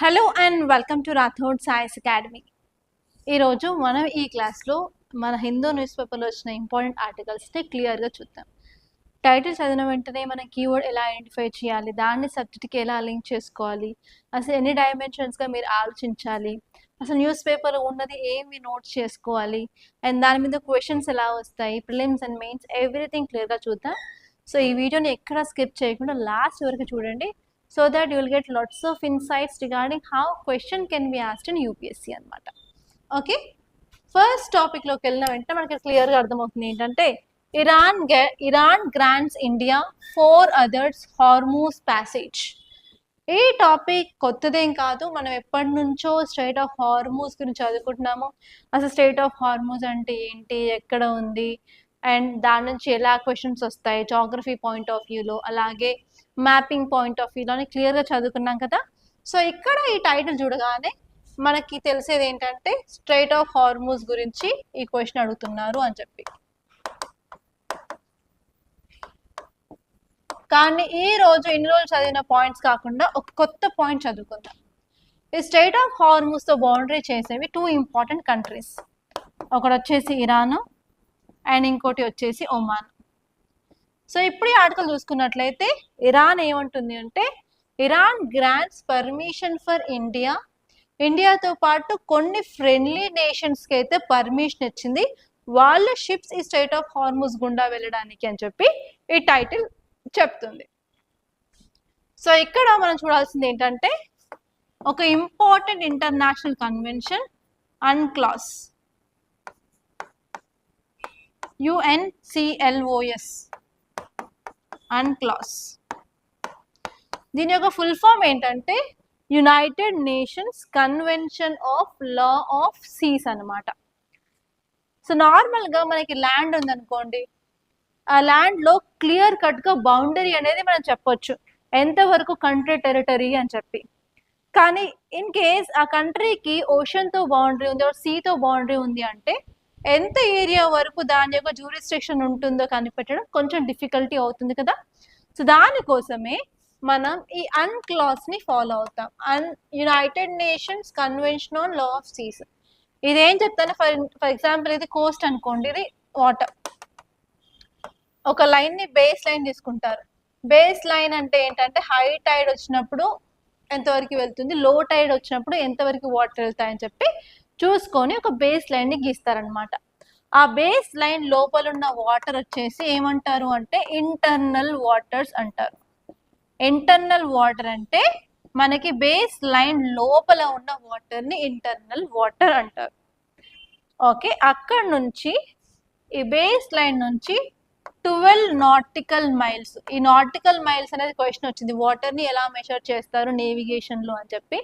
Hello and welcome to Rathod science academy. ఈరోజు మనం ఈ క్లాస్లో మన హిందూ న్యూస్ పేపర్లో వచ్చిన ఇంపార్టెంట్ ఆర్టికల్స్ని క్లియర్గా చూద్దాం. టైటిల్ చదివిన వెంటనే మన కీవర్డ్ ఎలా ఐడెంటిఫై చేయాలి, దాన్ని సబ్జెక్ట్కి ఎలా లింక్ చేసుకోవాలి, అసలు ఎన్ని డైమెన్షన్స్గా మీరు ఆలోచించాలి, అసలు న్యూస్ పేపర్లో ఉన్నది ఏమి నోట్స్ చేసుకోవాలి, అండ్ దాని మీద క్వశ్చన్స్ ఎలా వస్తాయి, ప్రిలిమ్స్ అండ్ మెయిన్స్ ఎవ్రీథింగ్ క్లియర్గా చూద్దాం. సో ఈ వీడియోని ఎక్కడ స్కిప్ చేయకుండా లాస్ట్ వరకు చూడండి. So that you will get lots of insights regarding how question can be asked in UPSC అన్నమాట. ఓకే, ఫస్ట్ టాపిక్ లోకి వెళ్ళిన వెంటనే మనకి క్లియర్గా అర్థమవుతుంది ఏంటంటే Iran grants India 4 others Hormuz passage. ఈ టాపిక్ కొత్తదేం కాదు, మనం ఎప్పటి నుంచో స్ట్రైట్ ఆఫ్ హార్మూజ్ గురించి చదువుకుంటున్నాము. అసలు స్ట్రైట్ ఆఫ్ హార్మూజ్ అంటే ఏంటి, ఎక్కడ ఉంది, అండ్ దాని నుంచి ఎలా క్వశ్చన్స్ వస్తాయి జాగ్రఫీ పాయింట్ ఆఫ్ వ్యూలో, అలాగే మ్యాపింగ్ పాయింట్ ఆఫ్ వ్యూలో అని క్లియర్గా చదువుకున్నాం కదా. సో ఇక్కడ ఈ టైటిల్ చూడగానే మనకి తెలిసేది ఏంటంటే స్ట్రైట్ ఆఫ్ హార్మూజ్ గురించి ఈ క్వశ్చన్ అడుగుతున్నారు అని చెప్పి. కానీ ఈ రోజు ఇన్ని రోజులు చదివిన పాయింట్స్ కాకుండా ఒక కొత్త పాయింట్ చదువుకుందాం. ఈ స్ట్రైట్ ఆఫ్ హార్మూజ్తో బౌండరీ చేసేవి 2 ఇంపార్టెంట్ కంట్రీస్. ఒకటి వచ్చేసి ఇరాన్ అండ్ ఇంకోటి వచ్చేసి ఒమాన్. సో ఇప్పుడు ఈ ఆర్టికల్ చూసుకున్నట్లయితే ఇరాన్ ఏమంటుంది అంటే, ఇరాన్ గ్రాంట్స్ పర్మిషన్ ఫర్ ఇండియాతో పాటు కొన్ని ఫ్రెండ్లీ నేషన్స్కి అయితే పర్మిషన్ ఇచ్చింది వాళ్ళ షిప్స్ ఈ స్ట్రైట్ ఆఫ్ హార్మూజ్ గుండా వెళ్ళడానికి అని చెప్పి ఈ టైటిల్ చెప్తుంది. సో ఇక్కడ మనం చూడాల్సింది ఏంటంటే ఒక important international convention UNCLOS, UNCLOS, UNCLOS. దీని యొక్క ఫుల్ ఫామ్ ఏంటంటే United Nations convention of law of seas అన్నమాట. సో నార్మల్గా మనకి ల్యాండ్ ఉందనుకోండి, ఆ ల్యాండ్లో క్లియర్ కట్గా బౌండరీ అనేది మనం చెప్పొచ్చు, ఎంతవరకు కంట్రీ టెరిటరీ అని చెప్పి. కానీ ఇన్ కేస్ ఆ కంట్రీకి ఓషన్తో బౌండరీ ఉంది, సీతో బౌండరీ ఉంది అంటే ఎంత ఏరియా వరకు దాని యొక్క జ్యూరిస్డిక్షన్ ఉంటుందో కనిపెట్టడం కొంచెం డిఫికల్టీ అవుతుంది కదా. సో దానికోసమే మనం ఈ UNCLOS ఫాలో అవుతాం, United Nations convention on law of seas. ఇదేం చెప్తాను, ఫర్ ఎగ్జాంపుల్ ఇది కోస్ట్ అనుకోండి, ఇది వాటర్. ఒక లైన్ని బేస్ లైన్ తీసుకుంటారు. బేస్ లైన్ అంటే ఏంటంటే హై టైడ్ వచ్చినప్పుడు ఎంతవరకు వెళ్తుంది, లో టైడ్ వచ్చినప్పుడు ఎంతవరకు వాటర్ వెళ్తాయని చెప్పి చూసుకొని ఒక బేస్ లైన్ని గీస్తారనమాట. ఆ బేస్ లైన్ లోపల ఉన్న వాటర్ వచ్చేసి ఏమంటారు అంటే ఇంటర్నల్ వాటర్స్ అంటారు. ఇంటర్నల్ వాటర్ అంటే మనకి బేస్ లైన్ లోపల ఉన్న వాటర్ని ఇంటర్నల్ వాటర్ అంటారు. ఓకే, అక్కడ నుంచి ఈ బేస్ లైన్ నుంచి 12 నాటికల్ మైల్స్. ఈ నాటికల్ మైల్స్ అనేది క్వశ్చన్ వచ్చింది, వాటర్ని ఎలా మెషర్ చేస్తారు నేవిగేషన్లో అని చెప్పి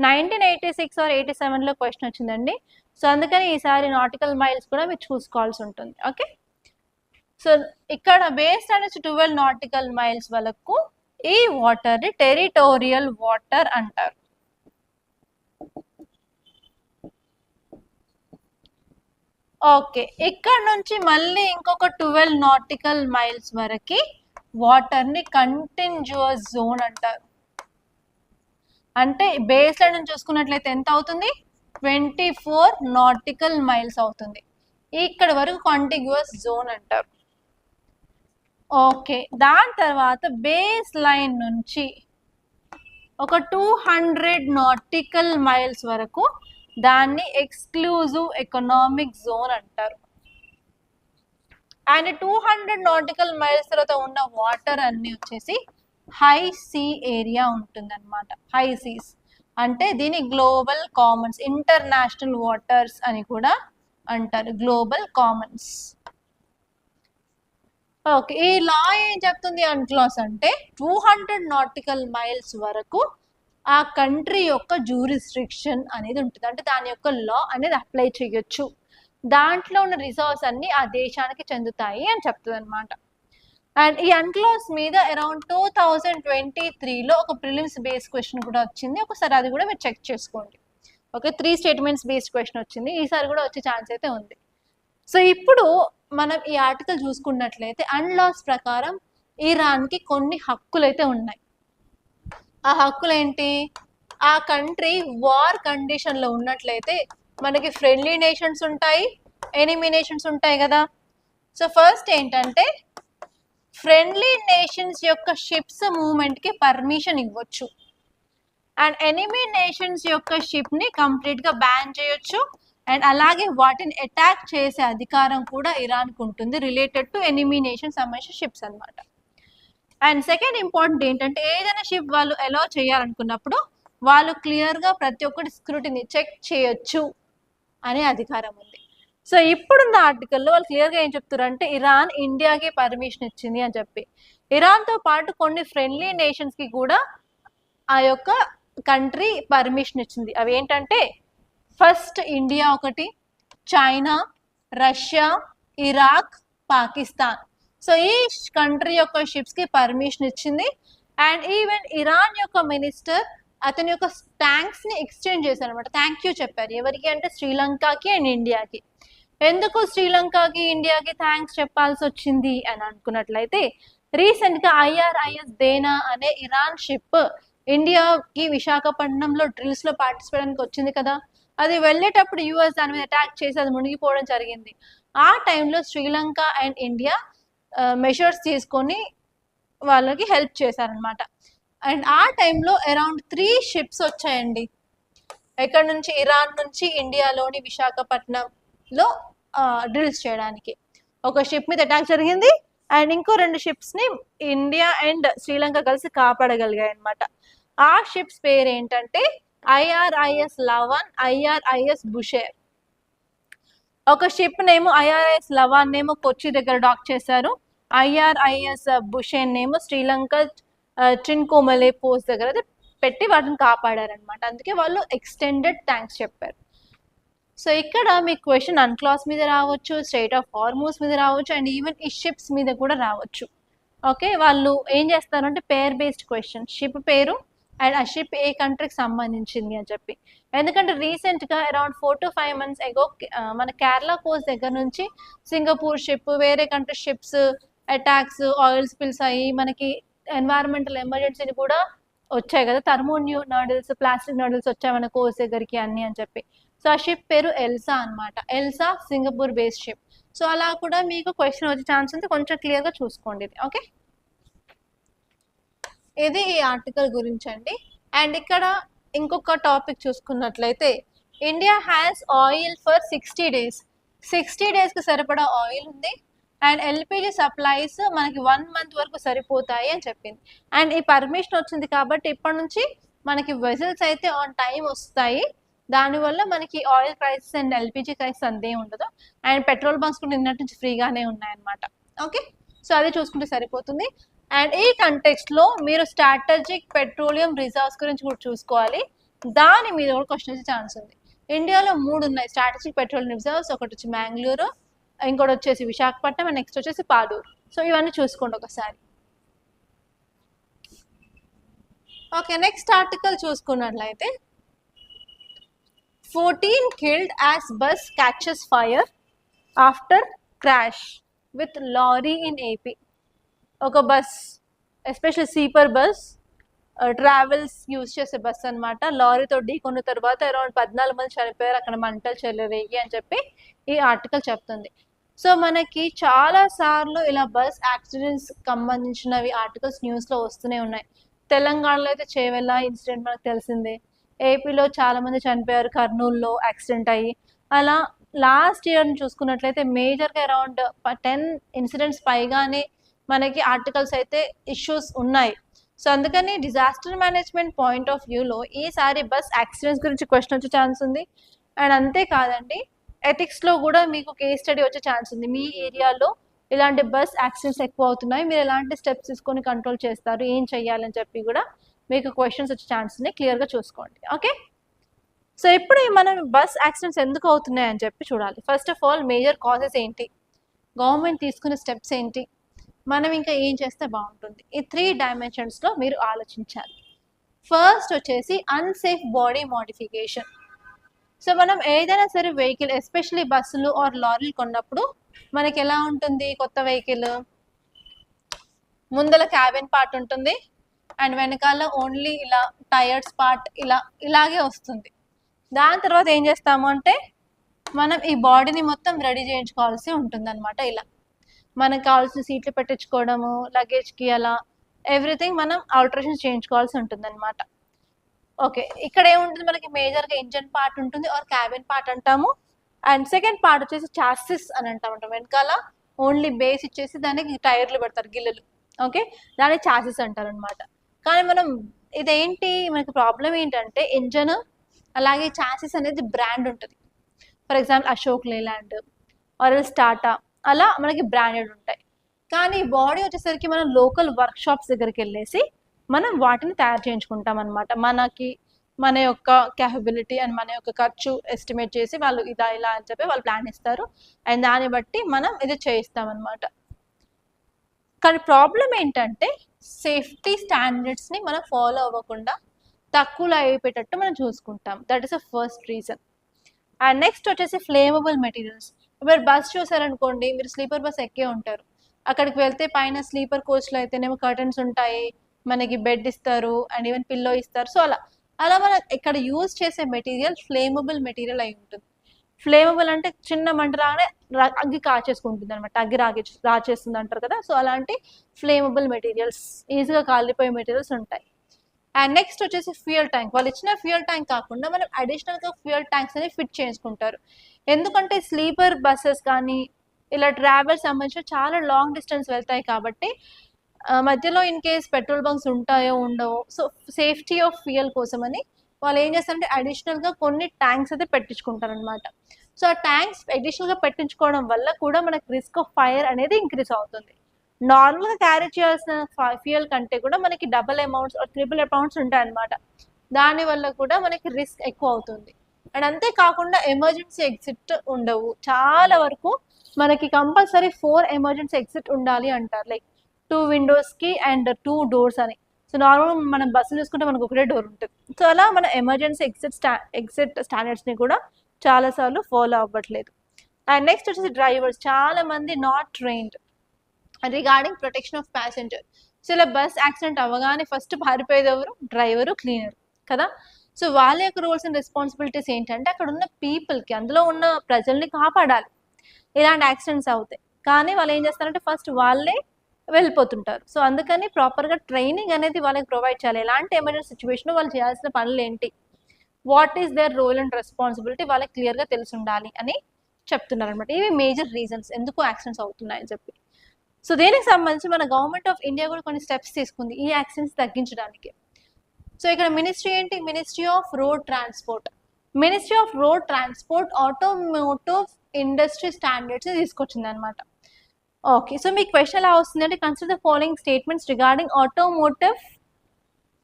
1986 or 87లో క్వశ్చన్ వచ్చిందండి. సో అందుకని ఈసారి నాటికల్ మైల్స్ కూడా మీరు చూసుకోవాల్సి ఉంటుంది. ఓకే, సో ఇక్కడ బేస్ లైన్ నుంచి 12 నాటికల్ మైల్స్ వరకు ఈ వాటర్ని టెరిటోరియల్ వాటర్ అంటారు. ఓకే, ఇక్కడ నుంచి మళ్ళీ ఇంకొక 12 నాటికల్ మైల్స్ వరకు వాటర్ని కంటిన్యూస్ జోన్ అంటారు. అంటే బేస్ లైన్ నుంచి చూసుకున్నట్లయితే ఎంత అవుతుంది, 24 నాటికల్ మైల్స్ అవుతుంది. ఇక్కడ వరకు కాంటిగ్యూస్ జోన్ అంటారు. ఓకే, దాని తర్వాత బేస్ లైన్ నుంచి ఒక 200 నాటికల్ మైల్స్ వరకు దాన్ని ఎక్స్క్లూజివ్ ఎకనామిక్ జోన్ అంటారు. అండ్ 200 నాటికల్ మైల్స్ తర్వాత ఉన్న వాటర్ అన్ని వచ్చేసి హై సీ ఏరియా ఉంటుంది అనమాట. హై సీస్ అంటే దీని గ్లోబల్ కామన్స్, ఇంటర్నేషనల్ వాటర్స్ అని కూడా అంటారు, గ్లోబల్ కామన్స్. ఓకే, ఈ లా ఏం చెప్తుంది UNCLOS అంటే 200 నాటికల్ మైల్స్ వరకు ఆ కంట్రీ యొక్క జ్యూరిస్డిక్షన్ అనేది ఉంటుంది, అంటే దాని యొక్క లా అనేది అప్లై చేయొచ్చు, దాంట్లో ఉన్న రిజర్వ్స్ అన్ని ఆ దేశానికి చెందుతాయి అని చెప్తుంది అనమాట. అండ్ ఈ UNCLOS మీద అరౌండ్ 2023లో ఒక ప్రిలిమ్స్ బేస్డ్ క్వశ్చన్ కూడా వచ్చింది, ఒకసారి అది కూడా మీరు చెక్ చేసుకోండి. ఓకే, 3 స్టేట్మెంట్స్ బేస్డ్ క్వశ్చన్ వచ్చింది, ఈసారి కూడా వచ్చే ఛాన్స్ అయితే ఉంది. సో ఇప్పుడు మనం ఈ ఆర్టికల్ చూసుకున్నట్లయితే UNCLOS ప్రకారం ఇరాన్కి కొన్ని హక్కులు అయితే ఉన్నాయి. ఆ హక్కులు ఏంటి, ఆ కంట్రీ వార్ కండిషన్లో ఉన్నట్లయితే మనకి ఫ్రెండ్లీ నేషన్స్ ఉంటాయి, ఎనిమీ నేషన్స్ ఉంటాయి కదా. సో ఫస్ట్ ఏంటంటే ఫ్రెండ్లీ నేషన్స్ యొక్క షిప్స్ మూవ్మెంట్కి పర్మిషన్ ఇవ్వచ్చు, అండ్ ఎనిమీ నేషన్స్ యొక్క షిప్ని కంప్లీట్గా బ్యాన్ చేయొచ్చు, అండ్ అలాగే వాటిని అటాక్ చేసే అధికారం కూడా ఇరాన్కి ఉంటుంది రిలేటెడ్ టు ఎనిమీ నేషన్ సంబంధించిన షిప్స్ అనమాట. అండ్ సెకండ్ ఇంపార్టెంట్ ఏంటంటే ఏదైనా షిప్ వాళ్ళు అలౌ చేయాలనుకున్నప్పుడు వాళ్ళు క్లియర్గా ప్రతి ఒక్కటి స్క్రూటిని చెక్ చేయొచ్చు అనే అధికారం ఉంది. సో ఇప్పుడున్న ఆర్టికల్లో వాళ్ళు క్లియర్గా ఏం చెప్తారంటే ఇరాన్ ఇండియాకి పర్మిషన్ ఇచ్చింది అని చెప్పి. ఇరాన్తో పాటు కొన్ని ఫ్రెండ్లీ నేషన్స్కి కూడా ఆ యొక్క కంట్రీ పర్మిషన్ ఇచ్చింది. అవి ఏంటంటే ఫస్ట్ ఇండియా ఒకటి, China, Russia, Iraq, Pakistan. So ఈ కంట్రీ యొక్క షిప్స్కి పర్మిషన్ ఇచ్చింది. అండ్ ఈవెన్ ఇరాన్ యొక్క మినిస్టర్ అతని యొక్క ట్యాంక్స్ని ఎక్స్చేంజ్ చేశారు అనమాట, థ్యాంక్ యూ చెప్పారు. ఎవరికి అంటే శ్రీలంకకి అండ్ ఇండియాకి. ఎందుకు శ్రీలంకకి ఇండియాకి థ్యాంక్స్ చెప్పాల్సి వచ్చింది అని అనుకున్నట్లయితే రీసెంట్గా IRIS దేనా అనే ఇరాన్ షిప్ ఇండియాకి విశాఖపట్నంలో డ్రిల్స్లో పార్టిసిపేట్ చేయడానికి వచ్చింది కదా. అది వెళ్ళేటప్పుడు US దాని మీద అటాక్ చేసి అది మునిగిపోవడం జరిగింది. ఆ టైంలో శ్రీలంక అండ్ ఇండియా మెషర్స్ తీసుకొని వాళ్ళకి హెల్ప్ చేశారనమాట. అండ్ ఆ టైంలో అరౌండ్ 3 షిప్స్ వచ్చాయండి ఎక్కడ నుంచి, ఇరాన్ నుంచి ఇండియాలోని విశాఖపట్నంలో డ్రిల్స్ చేయడానికి. ఒక షిప్ మీద అటాక్ జరిగింది అండ్ ఇంకో 2 షిప్స్ని ఇండియా అండ్ శ్రీలంక కలిసి కాపాడగలిగాయి అనమాట. ఆ షిప్స్ పేరు ఏంటంటే IRIS లవన్, IRIS బుషేర్. ఒక షిప్ నేమో IRIS లవాన్ నేమో కొచ్చి దగ్గర డాక్ చేశారు, IRIS బుషేర్ నేమో శ్రీలంక ట్రిన్కోమలే పోస్ట్ దగ్గర అయితే పెట్టి వాటిని కాపాడారనమాట. అందుకే వాళ్ళు ఎక్స్టెండెడ్ థ్యాంక్స్ చెప్పారు. సో ఇక్కడ మీకు క్వశ్చన్ అన్క్లాస్ మీద రావచ్చు, స్ట్రైట్ ఆఫ్ హార్మోస్ మీద రావచ్చు, అండ్ ఈవెన్ ఈ షిప్స్ మీద కూడా రావచ్చు. ఓకే, వాళ్ళు ఏం చేస్తారంటే పేర్ బేస్డ్ క్వశ్చన్, షిప్ పేరు అండ్ ఆ షిప్ ఏ కంట్రీకి సంబంధించింది అని చెప్పి. ఎందుకంటే రీసెంట్గా అరౌండ్ 4 to 5 months ఎగో మన కేరళ కోస్ట్ దగ్గర నుంచి సింగపూర్ షిప్, వేరే country ships attacks, oil spills అయ్యి మనకి ఎన్వైరన్మెంటల్ ఎమర్జెన్సీని కూడా వచ్చాయి కదా, థర్మోన్యూడిల్స్, ప్లాస్టిక్ నూడిల్స్ వచ్చాయి మన కోస్ట్ దగ్గరికి అన్ని అని చెప్పి. సో ఆ షిప్ పేరు ఎల్సా అనమాట. Elsa Singapore based ship. So అలా కూడా మీకు క్వశ్చన్ వచ్చే ఛాన్స్ ఉంది, కొంచెం క్లియర్గా చూసుకోండి ఇది. ఓకే, ఇది ఈ ఆర్టికల్ గురించి అండి. అండ్ ఇక్కడ ఇంకొక టాపిక్ చూసుకున్నట్లయితే India has oil for 60 days. 60 daysకి సరిపడా ఆయిల్ ఉంది అండ్ LPG సప్లైస్ మనకి 1 month వరకు సరిపోతాయి అని చెప్పింది. అండ్ ఈ పర్మిషన్ వచ్చింది కాబట్టి ఇప్పటి నుంచి మనకి వెజల్స్ అయితే ఆన్ టైం వస్తాయి. దానివల్ల మనకి oil crisis and LPG crisis అంతే ఉండదు. అండ్ పెట్రోల్ బంక్స్ కూడా నిన్నటి నుంచి ఫ్రీగానే ఉన్నాయన్నమాట. ఓకే, సో అది చూసుకుంటే సరిపోతుంది. అండ్ ఈ కంటెక్స్ట్లో మీరు స్ట్రాటజిక్ పెట్రోలియం రిజర్వ్స్ గురించి కూడా చూసుకోవాలి. దాని మీద కూడా క్వశ్చన్ వచ్చే ఛాన్స్ ఉంది. ఇండియాలో 3 ఉన్నాయి స్ట్రాటజిక్ పెట్రోలియం రిజర్వ్స్. ఒకటి వచ్చి మ్యాంగ్లూరు, ఇంకోటి వచ్చేసి విశాఖపట్నం, అండ్ నెక్స్ట్ వచ్చేసి పాడూరు. సో ఇవన్నీ చూసుకోండి ఒకసారి. ఓకే, నెక్స్ట్ ఆర్టికల్ చూసుకున్నట్లయితే 14 killed as bus catches fire after crash with lorry in AP. ఒక bus, special sleeper bus, travels use చేసే బస్ అనమాట, లారీతో ఢీకొన్న తర్వాత అరౌండ్ 14 మంది చనిపోయారు అక్కడ మంటలు చెలరేగి అని చెప్పి ఈ ఆర్టికల్ చెప్తుంది. సో మనకి చాలా సార్లు ఇలా బస్ యాక్సిడెంట్స్ సంబంధించినవి ఆర్టికల్స్ న్యూస్లో వస్తూనే ఉన్నాయి. తెలంగాణలో అయితే చేవెళ్ళ ఇన్సిడెంట్ మనకు తెలిసిందే, ఏపీలో చాలా మంది చనిపోయారు కర్నూలులో యాక్సిడెంట్ అయ్యి. అలా లాస్ట్ ఇయర్ని చూసుకున్నట్లయితే మేజర్గా అరౌండ్ 10 ఇన్సిడెంట్స్ పైగానే మనకి ఆర్టికల్స్ అయితే ఇష్యూస్ ఉన్నాయి. సో అందుకని డిజాస్టర్ మేనేజ్మెంట్ పాయింట్ ఆఫ్ వ్యూలో ఈసారి బస్ యాక్సిడెంట్స్ గురించి క్వశ్చన్ వచ్చే ఛాన్స్ ఉంది. అండ్ అంతేకాదండి, ఎథిక్స్లో కూడా మీకు కేస్ స్టడీ వచ్చే ఛాన్స్ ఉంది. మీ ఏరియాలో ఇలాంటి బస్ యాక్సిడెంట్స్ ఎక్కువ అవుతున్నాయి, మీరు ఎలాంటి స్టెప్స్ తీసుకొని కంట్రోల్ చేస్తారు, ఏం చెయ్యాలని చెప్పి కూడా మీకు క్వశ్చన్స్ వచ్చే ఛాన్స్ ఉంది. క్లియర్గా చూసుకోండి. ఓకే, సో ఇప్పుడు మనం బస్ యాక్సిడెంట్స్ ఎందుకు అవుతున్నాయి అని చెప్పి చూడాలి. First of all major causes ఏంటి, గవర్నమెంట్ తీసుకునే స్టెప్స్ ఏంటి, మనం ఇంకా ఏం చేస్తే బాగుంటుంది, ఈ 3 డైమెన్షన్స్లో మీరు ఆలోచించాలి. ఫస్ట్ వచ్చేసి అన్సేఫ్ బాడీ మోడిఫికేషన్. సో మనం ఏదైనా సరే వెహికల్, ఎస్పెషలీ బస్సులు ఆర్ లారీలు కొన్నప్పుడు మనకి ఎలా ఉంటుంది, కొత్త వెహికల్ ముందల క్యాబిన్ పార్ట్ ఉంటుంది, అండ్ వెనకాల ఓన్లీ ఇలా టైర్స్ పార్ట్ ఇలాగే వస్తుంది. దాని తర్వాత ఏం చేస్తాము అంటే మనం ఈ బాడీని మొత్తం రెడీ చేయించుకోవాల్సి ఉంటుంది అనమాట. ఇలా మనకు కావాల్సిన సీట్లు పెట్టించుకోవడము, లగేజ్కి అలా ఎవ్రీథింగ్ మనం ఆల్టరేషన్స్ చేయించుకోవాల్సి ఉంటుంది అనమాట. ఓకే, ఇక్కడ ఏముంటుంది మనకి మేజర్గా ఇంజన్ పార్ట్ ఉంటుంది ఆర్ క్యాబిన్ పార్ట్ అంటాము. అండ్ సెకండ్ పార్ట్ వచ్చేసి చాసిస్ అని అంటామంట. వెనకాల ఓన్లీ బేస్ ఇచ్చేసి దానికి టైర్లు పెడతారు, గిల్లలు. ఓకే, దాన్ని చాసిస్ అంటారు అనమాట. కానీ మనం ఇదేంటి మనకి ప్రాబ్లం ఏంటంటే ఇంజన్ అలాగే చాసిస్ అనేది బ్రాండ్ ఉంటుంది. For example Ashok Leyland or else Tata, అలా మనకి బ్రాండెడ్ ఉంటాయి. కానీ బాడీ వచ్చేసరికి మనం లోకల్ వర్క్ షాప్స్ దగ్గరికి వెళ్ళేసి మనం వాటిని తయారు చేయించుకుంటాం అనమాట. మన యొక్క క్యాపబిలిటీ అండ్ మన యొక్క ఖర్చు ఎస్టిమేట్ చేసి వాళ్ళు ఇలా అని చెప్పి వాళ్ళు ప్లాన్ ఇస్తారు. అండ్ దాన్ని బట్టి మనం ఇది చేయిస్తాం అనమాట. కానీ ప్రాబ్లం ఏంటంటే సేఫ్టీ స్టాండర్డ్స్ని మనం ఫాలో అవ్వకుండా తక్కువలో అయిపోయేటట్టు మనం చూసుకుంటాం. That is the first reason. And next వచ్చేసి ఫ్లేమబుల్ మెటీరియల్స్. మీరు బస్ చూసారనుకోండి, మీరు స్లీపర్ బస్ ఎక్కే ఉంటారు. అక్కడికి వెళ్తే పైన స్లీపర్ కోచ్లో అయితేనేమో కర్టన్స్ ఉంటాయి, మనకి బెడ్ ఇస్తారు అండ్ ఈవెన్ పిల్లో ఇస్తారు. సో అలా మనం ఇక్కడ యూజ్ చేసే మెటీరియల్ ఫ్లేమబుల్ మెటీరియల్ అయి ఉంటుంది. ఫ్లేమబుల్ అంటే చిన్న మంట రాగానే అగ్గి కాచేసుకుంటుంది అనమాట, అగ్గి రాచేస్తుంది అంటారు కదా. సో అలాంటి ఫ్లేమబుల్ మెటీరియల్స్, ఈజీగా కాలిపోయే మెటీరియల్స్ ఉంటాయి. అండ్ నెక్స్ట్ వచ్చేసి ఫ్యూయల్ ట్యాంక్. వాళ్ళు ఇచ్చిన ఫ్యూయల్ ట్యాంక్ కాకుండా మనం అడిషనల్గా ఫ్యూయల్ ట్యాంక్స్ అనేవి ఫిట్ చేసుకుంటారు. ఎందుకంటే స్లీపర్ బస్సెస్ కానీ ఇలా ట్రావెల్ సంబంధించిన చాలా లాంగ్ డిస్టెన్స్ వెళ్తాయి కాబట్టి మధ్యలో ఇన్ కేస్ పెట్రోల్ బంక్స్ ఉంటాయో ఉండవో, సో సేఫ్టీ ఆఫ్ ఫ్యూయల్ కోసం అని వాళ్ళు ఏం చేస్తారంటే అడిషనల్గా కొన్ని ట్యాంక్స్ అయితే పెట్టించుకుంటారు అనమాట. సో ఆ ట్యాంక్స్ అడిషనల్గా పెట్టించుకోవడం వల్ల కూడా మనకి రిస్క్ ఆఫ్ ఫైర్ అనేది ఇంక్రీజ్ అవుతుంది. నార్మల్గా క్యారీ చేయాల్సిన ఫ్యూయల్ కంటే కూడా మనకి డబుల్ అమౌంట్స్ ట్రిపుల్ అమౌంట్స్ ఉంటాయి అనమాట. దానివల్ల కూడా మనకి రిస్క్ ఎక్కువ అవుతుంది. అండ్ అంతేకాకుండా ఎమర్జెన్సీ ఎగ్జిట్ ఉండవు. చాలా వరకు మనకి కంపల్సరీ 4 ఎమర్జెన్సీ ఎగ్జిట్ ఉండాలి అంటారు, లైక్ 2 విండోస్కి అండ్ 2 డోర్స్ అని. సో నార్మల్గా మనం బస్సులు చూసుకుంటే మనకు ఒకటే డోర్ ఉంటుంది. సో అలా మన ఎమర్జెన్సీ ఎగ్జిట్ స్టాండర్డ్స్ని కూడా చాలాసార్లు ఫాలో అవ్వట్లేదు. అండ్ నెక్స్ట్ వచ్చేసి డ్రైవర్స్. చాలా మంది not trained regarding protection off passenger. So ఇలా బస్ యాక్సిడెంట్ అవ్వగానే ఫస్ట్ పారిపోయేది ఎవరు? డ్రైవరు, క్లీనర్ కదా. సో వాళ్ళ యొక్క రోల్స్ అండ్ రెస్పాన్సిబిలిటీస్ ఏంటంటే అక్కడ ఉన్న పీపుల్కి, అందులో ఉన్న ప్రజల్ని కాపాడాలి. ఇలాంటి యాక్సిడెంట్స్ అవుతాయి కానీ వాళ్ళు ఏం చేస్తారంటే ఫస్ట్ వాళ్ళే వెళ్ళిపోతుంటారు. సో అందుకని ప్రాపర్గా ట్రైనింగ్ అనేది వాళ్ళకి ప్రొవైడ్ చేయాలి. ఎలాంటి ఎమర్జెన్సీ సిచ్యువేషన్లో వాళ్ళు చేయాల్సిన పనులు ఏంటి, what is their role and responsibility వాళ్ళకి క్లియర్గా తెలిసి ఉండాలి అని చెప్తున్నారు అనమాట. ఇవి మేజర్ రీజన్స్ ఎందుకు యాక్సిడెంట్స్ అవుతున్నాయని చెప్పి. సో దీనికి సంబంధించి మన గవర్నమెంట్ ఆఫ్ ఇండియా కూడా కొన్ని స్టెప్స్ తీసుకుంది ఈ యాక్సిడెంట్స్ తగ్గించడానికి. సో ఇక్కడ మినిస్ట్రీ ఏంటి? Ministry of road transport. Ministry of road transport automotive industry standards తీసుకొచ్చింది అనమాట. ఓకే, సో మీ క్వశ్చన్ ఎలా వస్తుంది అంటే consider the following statements regarding automotive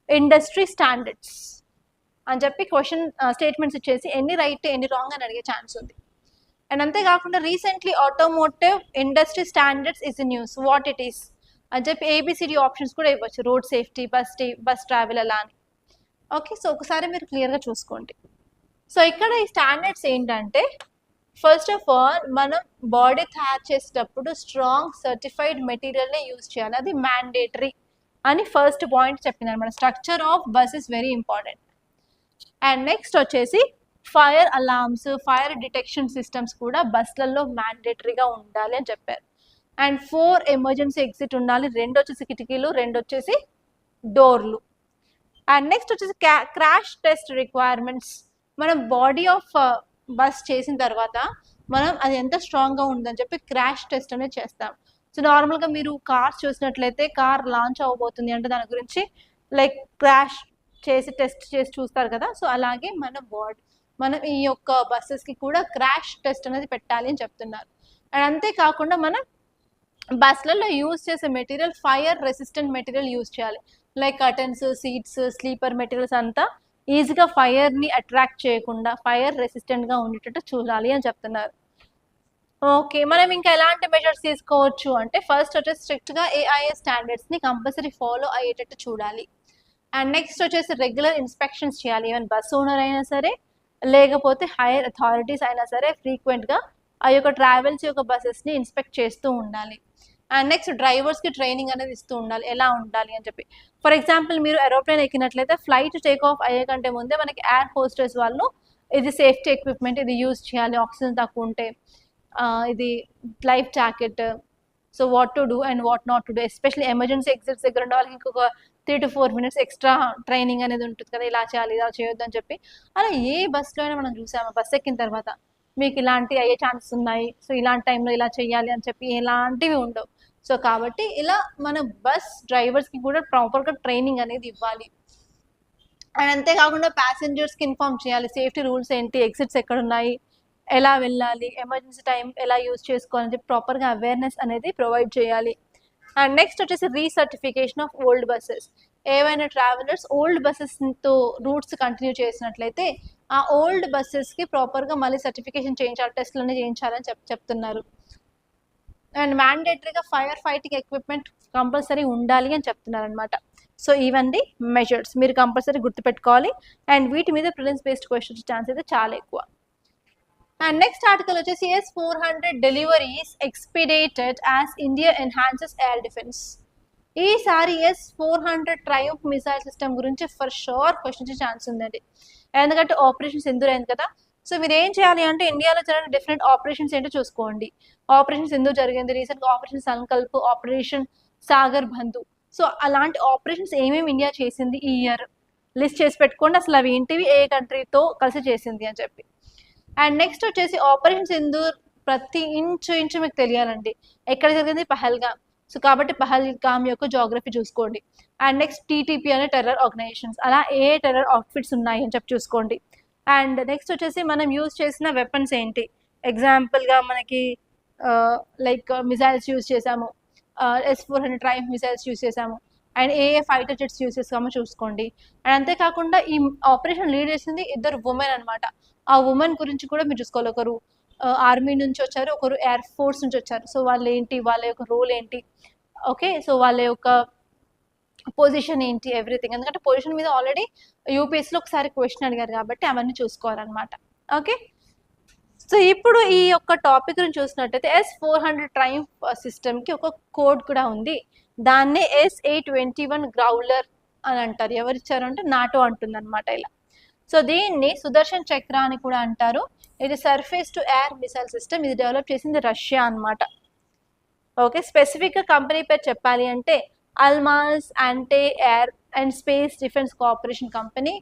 industry standards అని చెప్పి క్వశ్చన్ స్టేట్మెంట్స్ ఇచ్చేసి ఎన్ని రైట్ ఎన్ని రాంగ్ అని అడిగే ఛాన్స్ ఉంది. అండ్ అంతేకాకుండా recently automotive industry standards is in news, what it is అని చెప్పి ఏబిసిడి ఆప్షన్స్ కూడా ఇవ్వచ్చు, రోడ్ సేఫ్టీ, బస్ ట్రావెల్ అలా అని. ఓకే, సో ఒకసారి మీరు క్లియర్గా చూసుకోండి. సో ఇక్కడ ఈ స్టాండర్డ్స్ ఏంటంటే ఫస్ట్ ఆఫ్ ఆల్ మనం బాడీ తయారు చేసేటప్పుడు స్ట్రాంగ్ సర్టిఫైడ్ మెటీరియల్నే యూజ్ చేయాలి, అది మ్యాండేటరీ అని ఫస్ట్ పాయింట్ చెప్పింది అనమాట. Structure of bus is very important. And next వచ్చేసి fire alarms, fire detection systems కూడా బస్లలో మ్యాండేటరీగా ఉండాలి అని చెప్పారు. అండ్ 4 ఎమర్జెన్సీ ఎగ్జిట్ ఉండాలి, 2 వచ్చేసి కిటికీలు, 2 వచ్చేసి డోర్లు. అండ్ నెక్స్ట్ వచ్చేసి క్రాష్ టెస్ట్ రిక్వైర్మెంట్స్. మనం బాడీ ఆఫ్ బస్ చేసిన తర్వాత మనం అది ఎంత స్ట్రాంగ్గా ఉందని చెప్పి క్రాష్ టెస్ట్ అనేది చేస్తాం. సో నార్మల్గా మీరు కార్స్ చూసినట్లయితే కార్ లాంచ్ అవ్వబోతుంది అంటే దాని గురించి లైక్ క్రాష్ చేసి టెస్ట్ చేసి చూస్తారు కదా. సో అలాగే మనం ఈ యొక్క బస్సెస్కి కూడా క్రాష్ టెస్ట్ అనేది పెట్టాలి అని చెప్తున్నారు. అండ్ అంతేకాకుండా మనం బస్లలో యూజ్ చేసే material fire resistant material use చేయాలి, like curtains, seats, sleeper materials అంతా ఈజీగా ఫైర్ని అట్రాక్ట్ చేయకుండా ఫైర్ రెసిస్టెంట్గా ఉండేటట్టు చూడాలి అని చెప్తున్నారు. ఓకే, మనం ఇంకా ఎలాంటి మెజర్స్ తీసుకోవచ్చు అంటే ఫస్ట్ వచ్చేసి స్ట్రిక్ట్గా ఏఐఎస్ స్టాండర్డ్స్ని కంపల్సరీ ఫాలో అయ్యేటట్టు చూడాలి. అండ్ నెక్స్ట్ వచ్చేసి రెగ్యులర్ ఇన్స్పెక్షన్స్ చేయాలి, ఈవెన్ బస్ ఓనర్ అయినా సరే లేకపోతే హైయర్ అథారిటీస్ అయినా సరే ఫ్రీక్వెంట్గా ఆ యొక్క ట్రావెల్స్ యొక్క బస్సెస్ని ఇన్స్పెక్ట్ చేస్తూ ఉండాలి. అండ్ నెక్స్ట్ డ్రైవర్స్కి ట్రైనింగ్ అనేది ఇస్తూ ఉండాలి, ఎలా ఉండాలి అని చెప్పి. ఫర్ ఎగ్జాంపుల్ మీరు ఏరోప్లేన్ ఎక్కినట్లయితే ఫ్లైట్ టేక్ ఆఫ్ అయ్యే కంటే ముందే మనకి ఎయిర్ హోస్టెస్ వాళ్ళు ఇది సేఫ్టీ ఎక్విప్మెంట్ ఇది యూజ్ చేయాలి, ఆక్సిజన్ తక్కువ ఉంటే ఇది life jacket, so what to do and what not to do, especially emergency exits దగ్గర ఉండే వాళ్ళకి ఇంకొక 3 to 4 minutes ఎక్స్ట్రా ట్రైనింగ్ అనేది ఉంటుంది కదా, ఇలా చేయాలి ఇలా చేయొద్దు అని చెప్పి. అలా ఏ బస్సులో అయినా మనం చూసాము, బస్ ఎక్కిన తర్వాత మీకు ఇలాంటి అయ్యే ఛాన్సెస్ ఉన్నాయి, సో ఇలాంటి టైంలో ఇలా చేయాలి అని చెప్పి ఎలాంటివి ఉండవు. సో కాబట్టి ఇలా మన బస్ డ్రైవర్స్కి కూడా ప్రాపర్గా ట్రైనింగ్ అనేది ఇవ్వాలి. అండ్ అంతేకాకుండా ప్యాసింజర్స్కి ఇన్ఫార్మ్ చేయాలి సేఫ్టీ రూల్స్ ఏంటి, ఎగ్జిట్స్ ఎక్కడ ఉన్నాయి, ఎలా వెళ్ళాలి, ఎమర్జెన్సీ టైం ఎలా యూజ్ చేసుకోవాలని చెప్పి ప్రాపర్గా అవేర్నెస్ అనేది ప్రొవైడ్ చేయాలి. అండ్ నెక్స్ట్ వచ్చేసి రీసర్టిఫికేషన్ ఆఫ్ ఓల్డ్ బస్సెస్. ఏవైనా ట్రావెలర్స్ ఓల్డ్ బస్సెస్తో రూట్స్ కంటిన్యూ చేసినట్లయితే ఆ ఓల్డ్ బస్సెస్కి ప్రాపర్గా మళ్ళీ సర్టిఫికేషన్ చేయించాలి, టెస్ట్లన్నీ చేయించాలని చెప్తున్నారు. అండ్ మ్యాండేటరీగా ఫైర్ ఫైటింగ్ ఎక్విప్మెంట్ కంపల్సరీ ఉండాలి అని చెప్తున్నారు అనమాట. సో ఇవన్నీ మెజర్స్ మీరు కంపల్సరీ గుర్తుపెట్టుకోవాలి. అండ్ వీటి మీద ప్రిలిమ్స్ బేస్డ్ క్వశ్చన్స్ ఛాన్స్ అయితే చాలా ఎక్కువ. అండ్ నెక్స్ట్ ఆర్టికల్ వచ్చేసి S-400 deliveries expedited as India enhances air defence. ఈసారి S-400 ట్రయంఫ్ మిసైల్ సిస్టమ్ గురించి ఫర్ షూర్ క్వశ్చన్ ఛాన్స్ ఉందండి, ఎందుకంటే ఆపరేషన్ సింధూర్ అయింది కదా. సో మీరు ఏం చేయాలి అంటే ఇండియాలో జరిగిన డిఫరెంట్ ఆపరేషన్స్ ఏంటో చూసుకోండి. ఆపరేషన్ సింధూర్ జరిగింది, రీసెంట్గా ఆపరేషన్ సంకల్ప్, ఆపరేషన్ సాగర్ బంధు. సో అలాంటి ఆపరేషన్స్ ఏమేమి ఇండియా చేసింది ఈ ఇయర్ లిస్ట్ చేసి పెట్టుకోండి, అసలు అవి ఏంటివి, ఏ కంట్రీతో కలిసి చేసింది అని చెప్పి. అండ్ నెక్స్ట్ వచ్చేసి ఆపరేషన్ సింధూర్ ప్రతి ఇంచు మీకు తెలియాలండి, ఎక్కడ జరిగింది, పహల్గామ్. సో కాబట్టి పహల్గామ్ యొక్క జాగ్రఫీ చూసుకోండి. అండ్ నెక్స్ట్ TTP అనే టెర్రర్ ఆర్గనైజేషన్స్, అలా ఏ టెర్రర్ అవుట్ఫిట్స్ ఉన్నాయి అని చెప్పి చూసుకోండి. అండ్ నెక్స్ట్ వచ్చేసి మనం యూజ్ చేసిన వెపన్స్ ఏంటి, ఎగ్జాంపుల్గా మనకి లైక్ మిసైల్స్ యూజ్ చేసాము, S-400 ట్రయంఫ్ మిసైల్స్ యూజ్ చేసాము, and A fighter jets use చేసామో చూసుకోండి. అండ్ అంతేకాకుండా ఈ ఆపరేషన్ లీడ్ చేసింది 2 ఉమెన్ అనమాట. ఆ ఉమెన్ గురించి కూడా మీరు చూసుకోవాలి, ఒకరు ఆర్మీ నుంచి వచ్చారు, ఒకరు ఎయిర్ ఫోర్స్ నుంచి వచ్చారు. సో వాళ్ళు ఏంటి, వాళ్ళ యొక్క రోల్ ఏంటి, ఓకే, సో వాళ్ళ యొక్క పొజిషన్ ఏంటి, ఎవ్రీథింగ్. ఎందుకంటే పొజిషన్ మీద ఆల్రెడీ యూపీఎస్లో ఒకసారి క్వశ్చన్ అడిగారు కాబట్టి అవన్నీ చూసుకోవాలన్నమాట. ఓకే, సో ఇప్పుడు ఈ యొక్క టాపిక్ గురించి చూసినట్టయితే S-400 ట్రయంఫ్ సిస్టమ్కి ఒక కోడ్ కూడా ఉంది, దాన్నే SA-21 గ్రౌలర్ అని అంటారు. ఎవరు ఇచ్చారు అంటే నాటో అంటుంది అనమాట ఇలా. సో దీన్ని సుదర్శన్ చక్ర అని కూడా అంటారు. ఇది surface to air missile system, ఇది డెవలప్ చేసింది రష్యా అనమాట. ఓకే, స్పెసిఫిక్గా కంపెనీ పేరు చెప్పాలి అంటే అల్మాస్ anti air and space defence cooperation company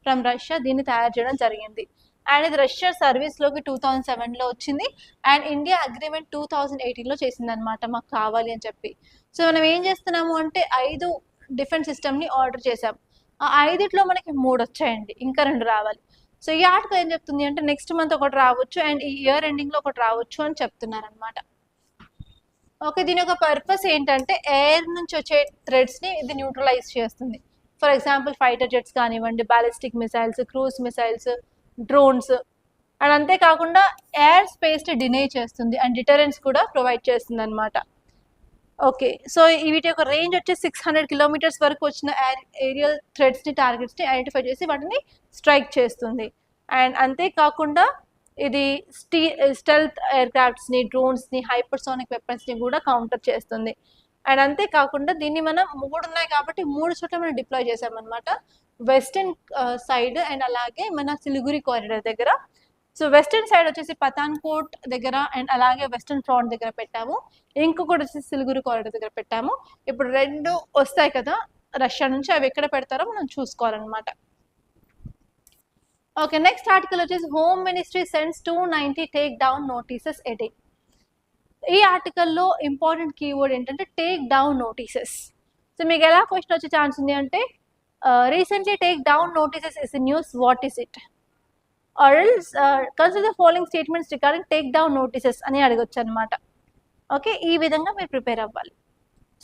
from Russia దీన్ని తయారు చేయడం జరిగింది. అండ్ ఇది రష్యా సర్వీస్లోకి 2007లో వచ్చింది. అండ్ ఇండియా అగ్రిమెంట్ 2018లో చేసింది అనమాట, మాకు కావాలి అని చెప్పి. సో మనం ఏం చేస్తున్నాము అంటే 5 డిఫెన్స్ సిస్టమ్ని ఆర్డర్ చేసాం, ఆ 5లో మనకి 3 వచ్చాయండి, ఇంకా 2 రావాలి. సో ఈ ఆర్టికల్ ఏం చెప్తుంది అంటే నెక్స్ట్ మంత్ ఒకటి రావచ్చు అండ్ ఈ ఇయర్ ఎండింగ్లో ఒకటి రావచ్చు అని చెప్తున్నారు అనమాట. ఓకే, దీని యొక్క పర్పస్ ఏంటంటే ఎయిర్ నుంచి వచ్చే థ్రెడ్స్ని ఇది న్యూట్రలైజ్ చేస్తుంది. ఫర్ ఎగ్జాంపుల్ ఫైటర్ జెట్స్ కానివ్వండి, ballistic missiles, cruise missiles, drones. And అంతేకాకుండా ఎయిర్ స్పేస్ని డినై చేస్తుంది అండ్ డిటరెన్స్ కూడా ప్రొవైడ్ చేస్తుంది అనమాట. ఓకే, సో వీటి యొక్క రేంజ్ వచ్చి 600 kilometers వరకు వచ్చిన ఏరియల్ థ్రెడ్స్ని, టార్గెట్స్ని ఐడెంటిఫై చేసి వాటిని స్ట్రైక్ చేస్తుంది. అండ్ అంతేకాకుండా ఇది స్టెల్త్ ఎయిర్క్రాఫ్ట్స్ని, డ్రోన్స్ని, హైపర్సోనిక్ వెపన్స్ని కూడా కౌంటర్ చేస్తుంది. అండ్ అంతేకాకుండా దీన్ని మనం 3 ఉన్నాయి కాబట్టి 3 చోట్ల మనం డిప్లాయ్ చేసామన్నమాట, వెస్టర్న్ సైడ్ అండ్ అలాగే మన సిలిగురి కారిడార్ దగ్గర. సో వెస్టర్న్ సైడ్ వచ్చేసి పతాన్కోట్ దగ్గర అండ్ అలాగే వెస్టర్న్ ఫ్రంట్ దగ్గర పెట్టాము, ఇంకొకటి వచ్చేసి సిలిగురి కారిడార్ దగ్గర పెట్టాము. ఇప్పుడు 2 వస్తాయి కదా రష్యా నుంచి, అవి ఎక్కడ పెడతారో మనం చూసుకోవాలన్నమాట. ఓకే, నెక్స్ట్ ఆర్టికల్ వచ్చేసి home ministry sends 290 take down notices a day. ఈ ఆర్టికల్లో ఇంపార్టెంట్ కీవర్డ్ ఏంటంటే టేక్ డౌన్ నోటీసెస్. సో మీకు ఎలా క్వశ్చన్ వచ్చే ఛాన్స్ ఉంది అంటే recently take down notices is in news, what is it, or else consider following statements regarding take down notices అని అడగొచ్చు అనమాట. ఓకే, ఈ విధంగా మీరు ప్రిపేర్ అవ్వాలి.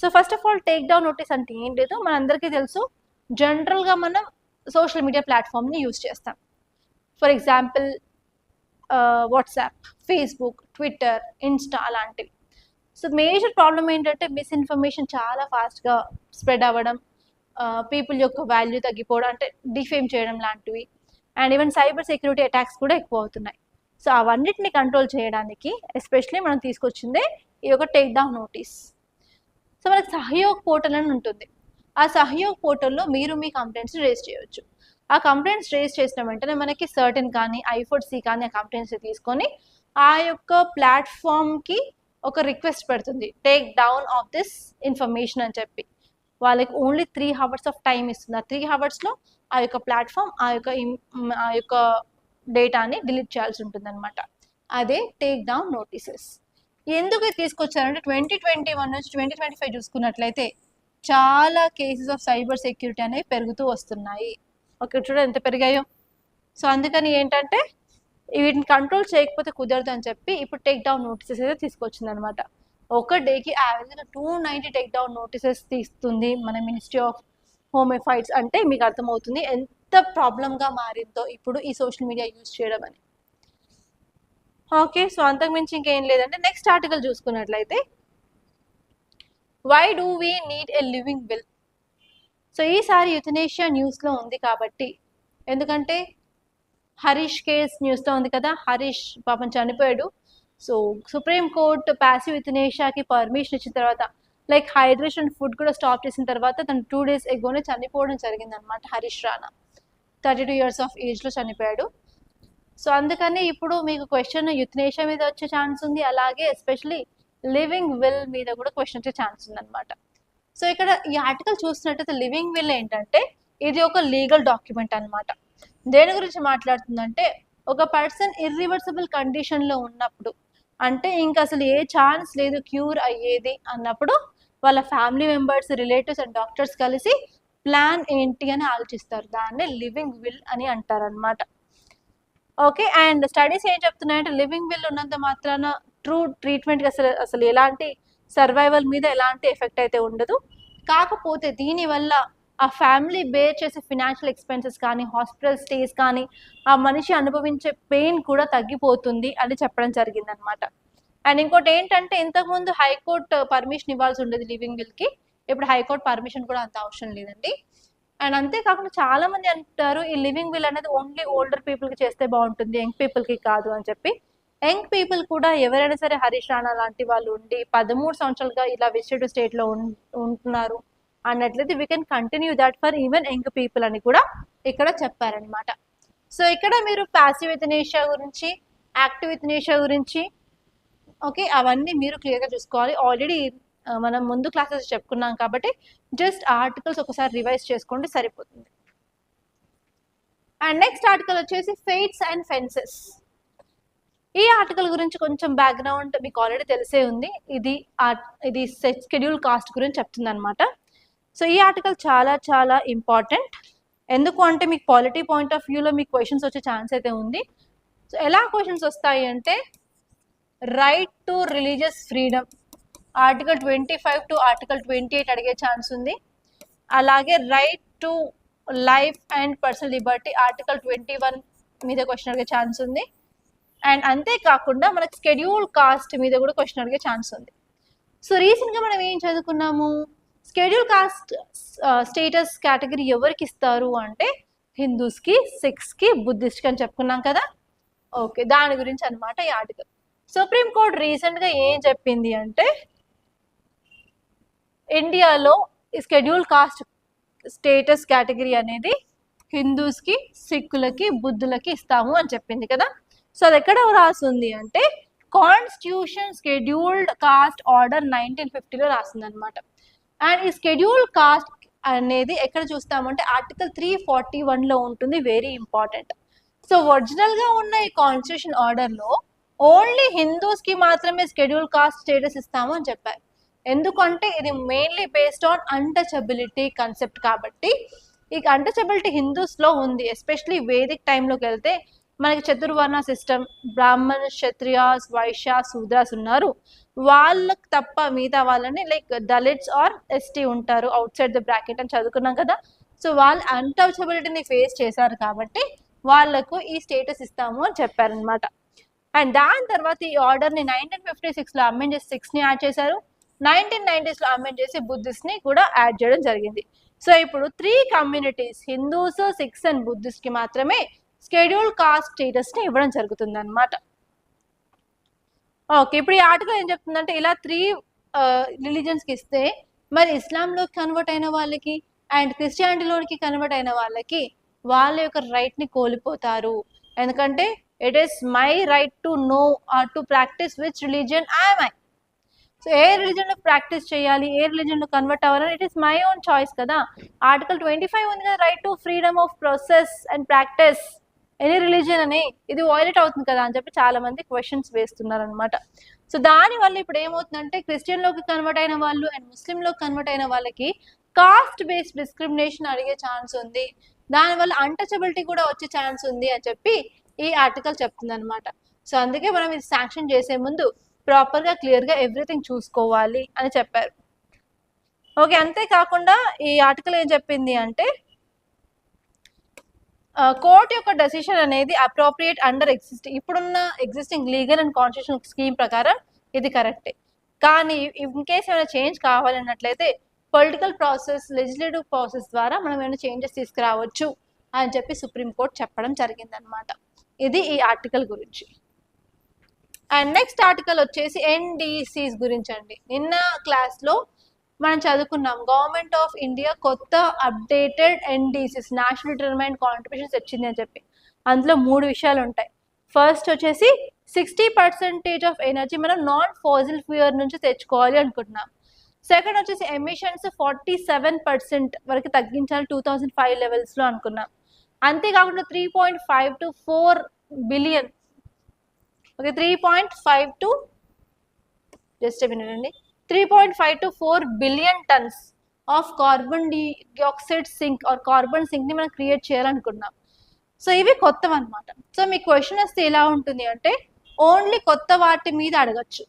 So first of all take down notice అంటే ఏం లేదు, మనందరికీ తెలుసు, జనరల్గా మనం సోషల్ మీడియా ప్లాట్ఫామ్ని యూజ్ చేస్తాం. For example WhatsApp, Facebook, Twitter, Insta అలాంటివి. సో మేజర్ ప్రాబ్లం ఏంటంటే మిస్ఇన్ఫర్మేషన్ చాలా ఫాస్ట్గా స్ప్రెడ్ అవ్వడం, పీపుల్ యొక్క వాల్యూ తగ్గిపోవడం, అంటే డిఫేమ్ చేయడం లాంటివి. And even cyber security attacks కూడా ఎక్కువ అవుతున్నాయి. సో అవన్నిటిని కంట్రోల్ చేయడానికి ఎస్పెషలీ మనం తీసుకొచ్చిందే ఈ యొక్క టేక్ డౌన్ నోటీస్. సో మనకి సహయోగ్ పోర్టల్ అని ఉంటుంది. ఆ సహయోగ్ పోర్టల్లో మీరు మీ కంప్లైంట్స్ రేజ్ చేయొచ్చు. ఆ కంప్లైంట్స్ రేజ్ చేసిన వెంటనే మనకి సర్టెన్ కానీ I4C కానీ ఆ కంప్లైంట్స్ తీసుకొని ఆ యొక్క ప్లాట్ఫామ్కి ఒక రిక్వెస్ట్ పెడుతుంది, take down of this information అని చెప్పి. వాళ్ళకి ఓన్లీ 3 hours ఆఫ్ టైం ఇస్తుంది. ఆ 3 hoursలో ఆ యొక్క ప్లాట్ఫామ్ ఆ యొక్క డేటాని డిలీట్ చేయాల్సి ఉంటుంది అనమాట. అదే టేక్ డౌన్ నోటీసెస్. ఎందుకు తీసుకొచ్చారంటే 2021 నుంచి 2025 చూసుకున్నట్లయితే చాలా కేసెస్ ఆఫ్ సైబర్ సెక్యూరిటీ అనేవి పెరుగుతూ వస్తున్నాయి. ఓకే, చూడండి ఎంత పెరిగాయో. సో అందుకని ఏంటంటే వీటిని కంట్రోల్ చేయకపోతే కుదరదు అని చెప్పి ఇప్పుడు టేక్ డౌన్ నోటీసెస్ అయితే తీసుకొచ్చింది అనమాట. ఒక డేకి యావరేజ్గా 290 టేక్ డౌన్ నోటీసెస్ తీస్తుంది మన మినిస్ట్రీ ఆఫ్ హోమ్ అఫైర్స్. అంటే మీకు అర్థమవుతుంది ఎంత ప్రాబ్లంగా మారిందో ఇప్పుడు ఈ సోషల్ మీడియా యూజ్ చేయడం అని. ఓకే, సో అంతకుమించి ఇంకేం లేదంటే నెక్స్ట్ ఆర్టికల్ చూసుకున్నట్లయితే why do we need a living will. So ఈసారి యుథనేషియా న్యూస్లో ఉంది కాబట్టి, ఎందుకంటే హరీష్ కేస్ న్యూస్లో ఉంది కదా, హరీష్ పాపం చనిపోయాడు. సో సుప్రీంకోర్టు ప్యాసివ్ యుథనేషియాకి పర్మిషన్ ఇచ్చిన తర్వాత, లైక్ హైడ్రేషన్ ఫుడ్ కూడా స్టాప్ చేసిన తర్వాత తను 2 days ఎగోనే చనిపోవడం జరిగింది అనమాట. హరీష్ రాణా 32 years ఆఫ్ ఏజ్లో చనిపోయాడు. సో అందుకని ఇప్పుడు మీకు క్వశ్చన్ యుథనేషియా మీద వచ్చే ఛాన్స్ ఉంది, అలాగే ఎస్పెషలీ లివింగ్ విల్ మీద కూడా క్వశ్చన్ వచ్చే ఛాన్స్ ఉంది అనమాట. సో ఇక్కడ ఈ ఆర్టికల్ చూసినట్టయితే లివింగ్ విల్ ఏంటంటే ఇది ఒక లీగల్ డాక్యుమెంట్ అనమాట. దేని గురించి మాట్లాడుతుందంటే ఒక పర్సన్ ఇర్రివర్సిబుల్ కండిషన్లో ఉన్నప్పుడు, అంటే ఇంకా అసలు ఏ ఛాన్స్ లేదు క్యూర్ అయ్యేది అన్నప్పుడు వాళ్ళ family members, relatives and doctors కలిసి ప్లాన్ ఏంటి అని ఆలోచిస్తారు. దాన్నే లివింగ్ విల్ అని అంటారనమాట. ఓకే, అండ్ స్టడీస్ ఏం చెప్తున్నాయంటే లివింగ్ విల్ ఉన్నంత మాత్రాన ట్రూ ట్రీట్మెంట్కి అసలు ఎలాంటి సర్వైవల్ మీద ఎలాంటి ఎఫెక్ట్ అయితే ఉండదు. కాకపోతే దీనివల్ల ఆ ఫ్యామిలీ బేర్ చేసే ఫినాన్షియల్ ఎక్స్పెన్సెస్ కానీ, హాస్పిటల్ స్టేస్ కానీ, ఆ మనిషి అనుభవించే పెయిన్ కూడా తగ్గిపోతుంది అని చెప్పడం జరిగింది అనమాట. అండ్ ఇంకోటి ఏంటంటే ఇంతకుముందు హైకోర్టు పర్మిషన్ ఇవ్వాల్సి ఉండేది లివింగ్ విల్కి, ఇప్పుడు హైకోర్టు పర్మిషన్ కూడా అంత అవసరం లేదండి. అండ్ అంతేకాకుండా చాలా మంది అంటారు ఈ లివింగ్ విల్ అనేది ఓన్లీ ఓల్డర్ పీపుల్కి చేస్తే బాగుంటుంది, యంగ్ పీపుల్కి కాదు అని చెప్పి. యంగ్ పీపుల్ కూడా ఎవరైనా సరే హరీష్ రాణా లాంటి వాళ్ళు ఉండి 13 సంవత్సరాలుగా ఇలా వెజిటేటివ్ స్టేట్లో ఉంటున్నారు అన్నట్లయితే we can continue that for even young people అని కూడా ఇక్కడ చెప్పారనమాట. సో ఇక్కడ మీరు ప్యాసివ్ యుథనేషియా గురించి, యాక్టివ్ యుథనేషియా గురించి, ఓకే, అవన్నీ మీరు క్లియర్గా చూసుకోవాలి. ఆల్రెడీ మనం ముందు క్లాసెస్ చెప్పుకున్నాం కాబట్టి జస్ట్ ఆర్టికల్స్ ఒకసారి రివైజ్ చేసుకోండి సరిపోతుంది. అండ్ నెక్స్ట్ ఆర్టికల్ వచ్చేసి ఫేట్స్ అండ్ ఫెన్సెస్. ఈ ఆర్టికల్ గురించి కొంచెం బ్యాక్గ్రౌండ్ మీకు ఆల్రెడీ తెలిసే ఉంది. ఇది షెడ్యూల్ కాస్ట్ గురించి చెప్తుంది అనమాట. సో ఈ ఆర్టికల్ చాలా చాలా ఇంపార్టెంట్. ఎందుకు అంటే మీకు పాలిటీ పాయింట్ ఆఫ్ వ్యూలో మీకు క్వశ్చన్స్ వచ్చే ఛాన్స్ అయితే ఉంది. సో ఎలా క్వశ్చన్స్ వస్తాయి అంటే right to religious freedom article 25 to article 28 అడిగే ఛాన్స్ ఉంది. అలాగే right to life and personal Liberty article 21 మీద క్వశ్చన్ అడిగే ఛాన్స్ ఉంది. అండ్ అంతేకాకుండా మనకి షెడ్యూల్ కాస్ట్ మీద కూడా క్వశ్చన్ అడిగే ఛాన్స్ ఉంది. సో రీసెంట్గా మనం ఏం చదువుకున్నాము, షెడ్యూల్ కాస్ట్ స్టేటస్ కేటగిరీ ఎవరికి ఇస్తారు అంటే హిందూస్కి, సిఖ్స్కి, బుద్ధిస్ట్కి అని చెప్పుకున్నాం కదా. ఓకే, దాని గురించి అనమాట ఈ ఆర్టికల్. సుప్రీంకోర్టు రీసెంట్గా ఏం చెప్పింది అంటే ఇండియాలో షెడ్యూల్ కాస్ట్ స్టేటస్ కేటగిరీ అనేది హిందూస్కి, సిక్కులకి, బుద్ధులకి ఇస్తాము అని చెప్పింది కదా. సో అది ఎక్కడ రాస్తుంది అంటే కాన్స్టిట్యూషన్ షెడ్యూల్డ్ కాస్ట్ ఆర్డర్ 1950లో రాస్తుంది అనమాట. అండ్ ఈ షెడ్యూల్ కాస్ట్ అనేది ఎక్కడ చూస్తామంటే ఆర్టికల్ 341లో ఉంటుంది, వెరీ ఇంపార్టెంట్. సో ఒరిజినల్గా ఉన్న ఈ కాన్స్టిట్యూషన్ ఆర్డర్లో ఓన్లీ హిందూస్కి మాత్రమే షెడ్యూల్ కాస్ట్ స్టేటస్ ఇస్తాము అని చెప్పారు. ఎందుకంటే ఇది mainly based on untouchability concept కాబట్టి. ఈ అన్టచబిలిటీ హిందూస్లో ఉంది. ఎస్పెషలీ వేదిక్ టైంలోకి వెళ్తే మనకి చతుర్వర్ణ సిస్టమ్, బ్రాహ్మణ్, క్షత్రియాస్, వైశ్యాస్, శూద్రాస్ ఉన్నారు. వాళ్ళకి తప్ప మిగతా వాళ్ళని లైక్ దళిట్స్ ఆర్ ఎస్టీ ఉంటారు అవుట్ సైడ్ ద బ్రాకెట్ అని చదువుకున్నాం కదా. సో వాళ్ళు అన్టచబిలిటీని ఫేస్ చేశారు కాబట్టి వాళ్లకు ఈ స్టేటస్ ఇస్తాము అని చెప్పారనమాట. అండ్ దాని తర్వాత ఈ ఆర్డర్ని 1956లో అమెండ్ చేసి 6ని యాడ్ చేశారు, 1990sలో అమెండ్ చేసి బుద్ధిస్ట్ని కూడా యాడ్ చేయడం జరిగింది. సో ఇప్పుడు 3 కమ్యూనిటీస్ హిందూస్, సిఖ్స్ అండ్ బుద్ధిస్ట్కి మాత్రమే షెడ్యూల్ కాస్ట్ స్టేటస్ని ఇవ్వడం జరుగుతుంది అనమాట. ఓకే, ఇప్పుడు ఈ ఆర్టికల్ ఏం చెప్తుందంటే ఇలా 3 రిలీజన్స్కి ఇస్తే మరి ఇస్లాంలోకి కన్వర్ట్ అయిన వాళ్ళకి అండ్ క్రిస్టియానిటీలోకి కన్వర్ట్ అయిన వాళ్ళకి వాళ్ళ యొక్క రైట్ని కోల్పోతారు. ఎందుకంటే it is my right to know or to practise which religion I'm I. So ఏ రిలీజన్లో ప్రాక్టీస్ చేయాలి, ఏ రిలీజన్లో కన్వర్ట్ అవ్వాలని it is my own choice కదా. ఆర్టికల్ 25 ఉంది కదా, right to freedom of process and practise any religion అని. ఇది వైలేట్ అవుతుంది కదా అని చెప్పి చాలా మంది క్వశ్చన్స్ వేస్తున్నారు అనమాట. సో దానివల్ల ఇప్పుడు ఏమవుతుందంటే క్రిస్టియన్లోకి కన్వర్ట్ అయిన వాళ్ళు అండ్ ముస్లింలోకి కన్వర్ట్ అయిన వాళ్ళకి కాస్ట్ బేస్డ్ డిస్క్రిమినేషన్ అడిగే ఛాన్స్ ఉంది, దానివల్ల అన్టచబిలిటీ కూడా వచ్చే ఛాన్స్ ఉంది అని చెప్పి ఈ ఆర్టికల్ చెప్తుంది అనమాట. సో అందుకే మనం ఇది శాంక్షన్ చేసే ముందు ప్రాపర్గా క్లియర్గా ఎవ్రీథింగ్ చూసుకోవాలి అని చెప్పారు. ఓకే, అంతేకాకుండా ఈ ఆర్టికల్ ఏం చెప్పింది అంటే కోర్ట్ యొక్క డెసిషన్ అనేది అప్రోప్రియేట్ అండర్ ఇప్పుడున్న existing legal and constitutional scheme ప్రకారం ఇది కరెక్టే. కానీ ఇన్ కేస్ ఏమైనా చేంజ్ కావాలన్నట్లయితే పొలిటికల్ ప్రాసెస్, లెజిస్లేటివ్ ప్రాసెస్ ద్వారా మనం ఏమైనా చేంజెస్ తీసుకురావచ్చు అని చెప్పి సుప్రీంకోర్టు చెప్పడం జరిగిందనమాట. ఇది ఈ ఆర్టికల్ గురించి. అండ్ నెక్స్ట్ ఆర్టికల్ వచ్చేసి ఎన్డీసీస్ గురించి అండి. నిన్న క్లాస్లో మనం చదువుకున్నాం గవర్నమెంట్ ఆఫ్ ఇండియా కొత్త అప్డేటెడ్ ఎన్డీసీస్ నేషనల్ డిటర్మైన్డ్ కాంట్రిబ్యూషన్స్ వచ్చింది అని చెప్పి. అందులో 3 విషయాలు ఉంటాయి. ఫస్ట్ వచ్చేసి 60% ఆఫ్ ఎనర్జీ మనం నాన్ ఫాజిల్ ఫ్యూయల్ నుంచి తెచ్చుకోవాలి అనుకుంటున్నాం. సెకండ్ వచ్చేసి ఎమిషన్స్ 47% వరకు తగ్గించాలి 2005 లెవెల్స్లో అనుకున్నాం. అంతేకాకుండా 3.5 to 4 billion, okay 3.5 to just వినండి 3.5 to 4 billion tonnes of carbon dioxide sink or carbon సింక్ని మనం క్రియేట్ చేయాలనుకున్నాం. సో ఇవి కొత్తవి అనమాట. సో మీ క్వశ్చన్ వస్తే ఎలా ఉంటుంది అంటే ఓన్లీ కొత్త వాటి మీద అడగచ్చు,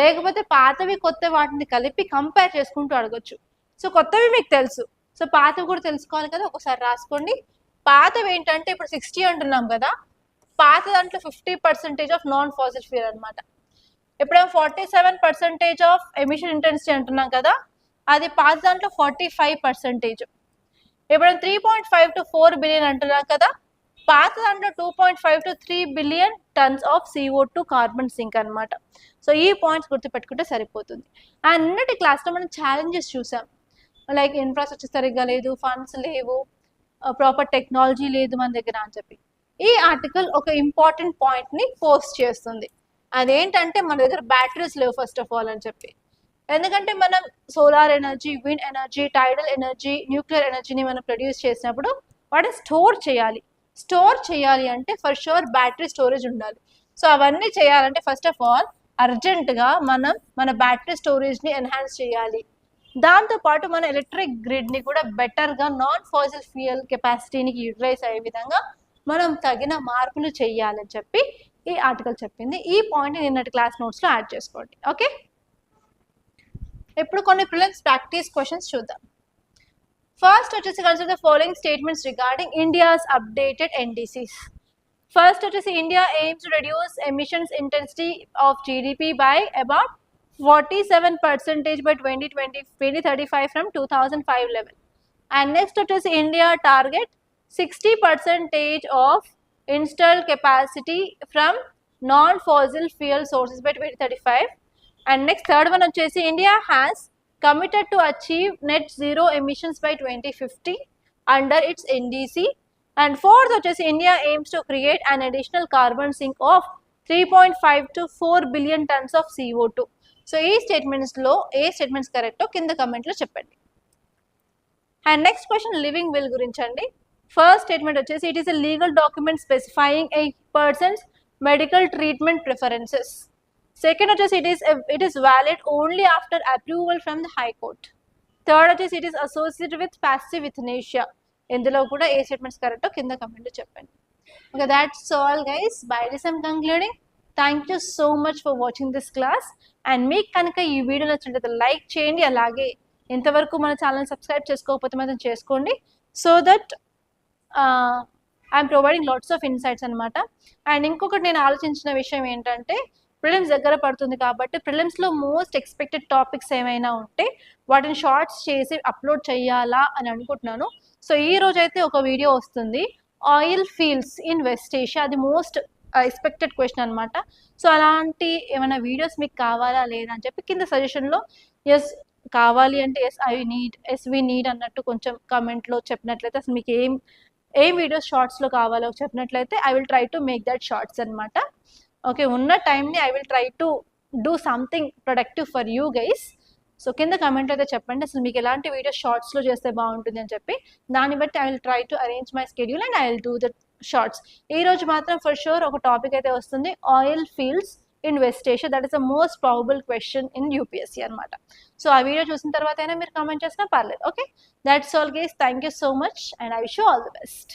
లేకపోతే పాతవి కొత్త వాటిని కలిపి కంపేర్ చేసుకుంటూ అడగచ్చు. సో కొత్తవి మీకు తెలుసు, సో పాతవి కూడా తెలుసుకోవాలి కదా, ఒకసారి రాసుకోండి. పాతవి ఏంటంటే ఇప్పుడు 60 అంటున్నాం కదా, పాత దాంట్లో 50% ఆఫ్ నాన్ ఫాసిల్ ఫ్యూయల్ అనమాట. ఇప్పుడు 47% ఆఫ్ ఎమిషన్ ఇంటెన్సిటీ అంటున్నాం కదా, అది పాత దాంట్లో 45%. ఇప్పుడు 3.5 to 4 బిలియన్ అంటున్నాం కదా, పాత దాంట్లో 2.5 to 3 billion tonnes of CO2 carbon sync అనమాట. సో ఈ పాయింట్స్ గుర్తుపెట్టుకుంటే సరిపోతుంది. అండ్ నిన్నటి క్లాస్లో మనం ఛాలెంజెస్ చూసాం, లైక్ ఇన్ఫ్రాస్ట్రక్చర్ సరిగ్గా లేదు, ఫండ్స్ లేవు, ప్రాపర్ టెక్నాలజీ లేదు మన దగ్గర అని చెప్పి. ఈ ఆర్టికల్ ఒక ఇంపార్టెంట్ పాయింట్ని పోస్ట్ చేస్తుంది. అదేంటంటే మన దగ్గర బ్యాటరీస్ లేవు ఫస్ట్ ఆఫ్ ఆల్ అని చెప్పి. ఎందుకంటే మనం solar energy, wind energy, టైడల్ energy, nuclear ఎనర్జీని మనం ప్రొడ్యూస్ చేసినప్పుడు వాటిని స్టోర్ చేయాలి. స్టోర్ చేయాలి అంటే ఫర్ షూర్ బ్యాటరీ స్టోరేజ్ ఉండాలి. సో అవన్నీ చేయాలంటే ఫస్ట్ ఆఫ్ ఆల్ అర్జెంటుగా మనం మన బ్యాటరీ స్టోరేజ్ని ఎన్హాన్స్ చేయాలి. దాంతోపాటు మన ఎలక్ట్రిక్ గ్రిడ్ని కూడా బెటర్గా నాన్ ఫాసిల్ ఫ్యూయల్ కెపాసిటీని యూటిలైజ్ అయ్యే విధంగా మనం తగిన మార్పులు చేయాలని చెప్పి ఈ ఆర్టికల్ చెప్పింది. ఈ పాయింట్ నిన్నటి క్లాస్ నోట్స్లో యాడ్ చేసుకోండి. ఓకే, ఇప్పుడు కొన్ని ప్రిలిమ్స్ ప్రాక్టీస్ క్వశ్చన్స్ చూద్దాం. ఫస్ట్ వచ్చేసి consider the following statements regarding India's updated NDCs. First వచ్చేసి India aims to reduce emissions intensity of GDP by about 47% by 2035 from 2005 level. And next వచ్చేసి India target 60% of installed capacity from non-fossil fuel sources by 2035. And next third one వచ్చేసి India has committed to achieve net zero emissions by 2050 under its NDC. And fourth వచ్చేసి India aims to create an additional carbon sink of 3.5 to 4 billion tons of CO2. So ఈ స్టేట్మెంట్స్లో ఏ statements కరెక్టో కింద కమెంట్లో చెప్పండి. And next question living will గురించి అండి. ఫస్ట్ స్టేట్మెంట్ వచ్చేసి it is a legal document specifying a person's medical treatment preferences. Second వచ్చేసి it is valid only after approval from the high court. Third వచ్చేసి it is associated with passive euthanasia. ఇందులో కూడా ఏ statements కరెక్టో కింద కమెంట్లో చెప్పండి. Okay, that's all guys. By this I'm concluding. Thank you so much for watching this class. And మీకు కనుక ఈ వీడియో నచ్చినట్లయితే లైక్ చేయండి, అలాగే ఇంతవరకు మన ఛానల్ సబ్స్క్రైబ్ చేసుకోకపోతే మాత్రం చేసుకోండి. So that I'm providing lots of insights అనమాట. అండ్ ఇంకొకటి నేను ఆలోచించిన విషయం ఏంటంటే ప్రిలిమ్స్ దగ్గర పడుతుంది కాబట్టి ప్రిలిమ్స్లో మోస్ట్ ఎక్స్పెక్టెడ్ టాపిక్స్ ఏమైనా ఉంటే వాటిని షార్ట్స్ చేసి అప్లోడ్ చేయాలా అని అనుకుంటున్నాను. సో ఈ రోజు అయితే ఒక వీడియో వస్తుంది, oil fields in West Asia. అది మోస్ట్ ఎక్స్పెక్టెడ్ క్వశ్చన్ అనమాట. సో అలాంటి ఏమైనా వీడియోస్ మీకు కావాలా లేదా అని చెప్పి కింద సజెషన్లో ఎస్ కావాలి అంటే ఎస్ వి నీడ్ అన్నట్టు కొంచెం కమెంట్లో చెప్పినట్లయితే అసలు మీకు ఏం వీడియోస్ షార్ట్స్లో కావాలో చెప్పినట్లయితే I will try to make that shorts అనమాట. ఓకే, ఉన్న టైంని I will try to do something productive for you guys. So కింద కమెంట్ అయితే చెప్పండి అసలు మీకు ఎలాంటి వీడియోస్ షార్ట్స్లో చేస్తే బాగుంటుంది అని చెప్పి. దాన్ని బట్టి I will try to arrange my schedule and I will do the shorts. ఈ రోజు మాత్రం ఫర్ షూర్ ఒక టాపిక్ అయితే వస్తుంది, oil fields in West Asia. That is the most probable question in UPSC అనమాట. సో ఆ వీడియో చూసిన తర్వాత అయినా మీరు కామెంట్ చేసినా పర్లేదు. Okay, that's all guys, thank you so much and I wish you all the best.